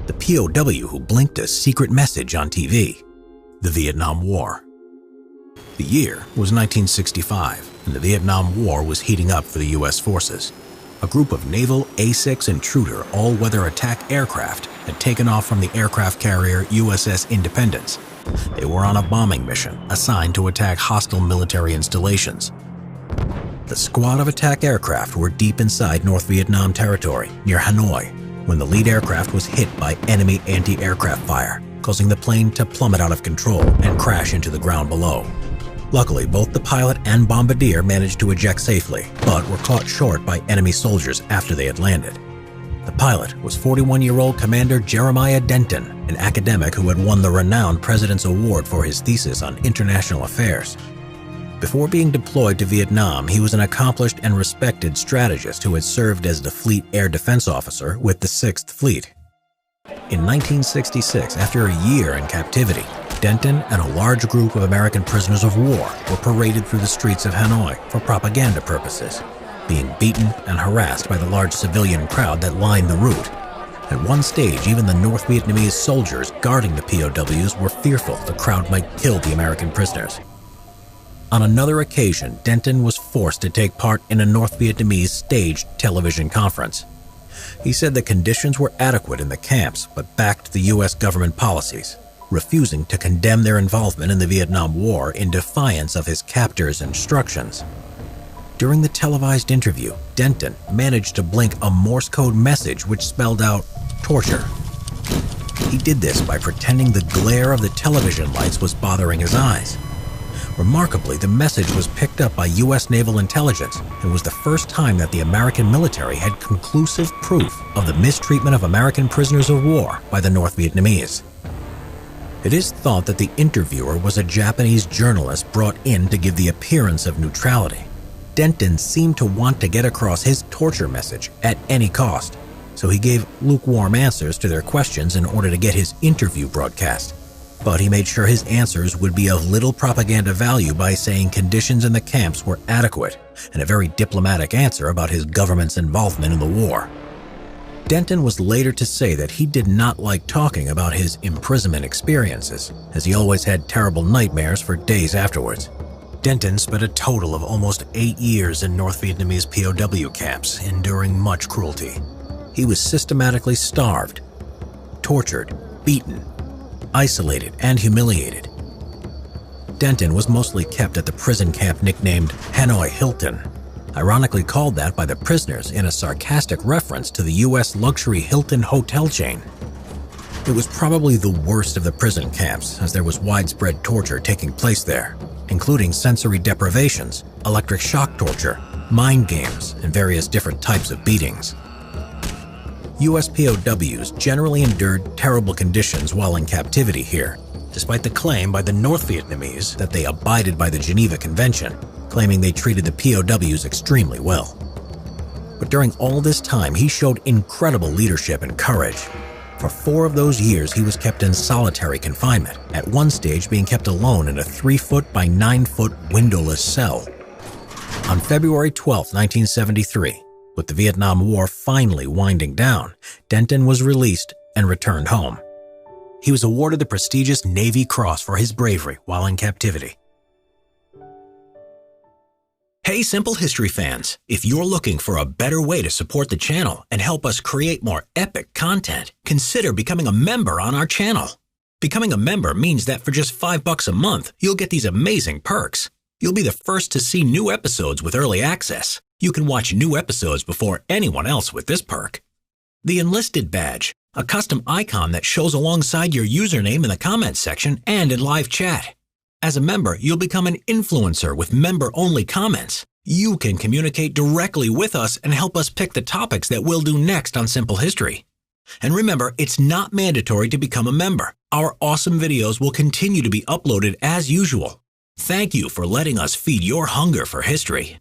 the POW who blinked a secret message on TV, the Vietnam War. The year was 1965, and the Vietnam War was heating up for the U.S. forces. A group of naval A-6 intruder all-weather attack aircraft had taken off from the aircraft carrier USS Independence. They were on a bombing mission assigned to attack hostile military installations. The squad of attack aircraft were deep inside North Vietnam territory near Hanoi when the lead aircraft was hit by enemy anti-aircraft fire, causing the plane to plummet out of control and crash into the ground below. Luckily, both the pilot and bombardier managed to eject safely, but were caught short by enemy soldiers after they had landed. The pilot was 41-year-old Commander Jeremiah Denton, an academic who had won the renowned President's Award for his thesis on international affairs. Before being deployed to Vietnam, he was an accomplished and respected strategist who had served as the Fleet Air Defense Officer with the 6th Fleet. In 1966, after a year in captivity, Denton and a large group of American prisoners of war were paraded through the streets of Hanoi for propaganda purposes, being beaten and harassed by the large civilian crowd that lined the route. At one stage, even the North Vietnamese soldiers guarding the POWs were fearful the crowd might kill the American prisoners. On another occasion, Denton was forced to take part in a North Vietnamese staged television conference. He said the conditions were adequate in the camps, but backed the U.S. government policies, refusing to condemn their involvement in the Vietnam War in defiance of his captors' instructions. During the televised interview, Denton managed to blink a Morse code message which spelled out torture. He did this by pretending the glare of the television lights was bothering his eyes. Remarkably, the message was picked up by U.S. naval intelligence and was the first time that the American military had conclusive proof of the mistreatment of American prisoners of war by the North Vietnamese. It is thought that the interviewer was a Japanese journalist brought in to give the appearance of neutrality. Denton seemed to want to get across his torture message at any cost, so he gave lukewarm answers to their questions in order to get his interview broadcast. But he made sure his answers would be of little propaganda value by saying conditions in the camps were adequate and a very diplomatic answer about his government's involvement in the war. Denton was later to say that he did not like talking about his imprisonment experiences, as he always had terrible nightmares for days afterwards. Denton spent a total of almost 8 years in North Vietnamese POW camps, enduring much cruelty. He was systematically starved, tortured, beaten, isolated, and humiliated. Denton was mostly kept at the prison camp nicknamed Hanoi Hilton, ironically called that by the prisoners in a sarcastic reference to the U.S. luxury Hilton hotel chain. It was probably the worst of the prison camps, as there was widespread torture taking place there, including sensory deprivations, electric shock torture, mind games, and various different types of beatings. U.S. POWs generally endured terrible conditions while in captivity here, despite the claim by the North Vietnamese that they abided by the Geneva Convention, claiming they treated the POWs extremely well. But during all this time, he showed incredible leadership and courage. For 4 of those years, he was kept in solitary confinement, at one stage being kept alone in a 3-foot by 9-foot windowless cell. On February 12, 1973, with the Vietnam War finally winding down, Denton was released and returned home. He was awarded the prestigious Navy Cross for his bravery while in captivity. Hey Simple History fans, if you're looking for a better way to support the channel and help us create more epic content, consider becoming a member on our channel. Becoming a member means that for just $5 a month, you'll get these amazing perks. You'll be the first to see new episodes with early access. You can watch new episodes before anyone else with this perk. The Enlisted Badge, a custom icon that shows alongside your username in the comments section and in live chat. As a member, you'll become an influencer with member-only comments. You can communicate directly with us and help us pick the topics that we'll do next on Simple History. And remember, it's not mandatory to become a member. Our awesome videos will continue to be uploaded as usual. Thank you for letting us feed your hunger for history.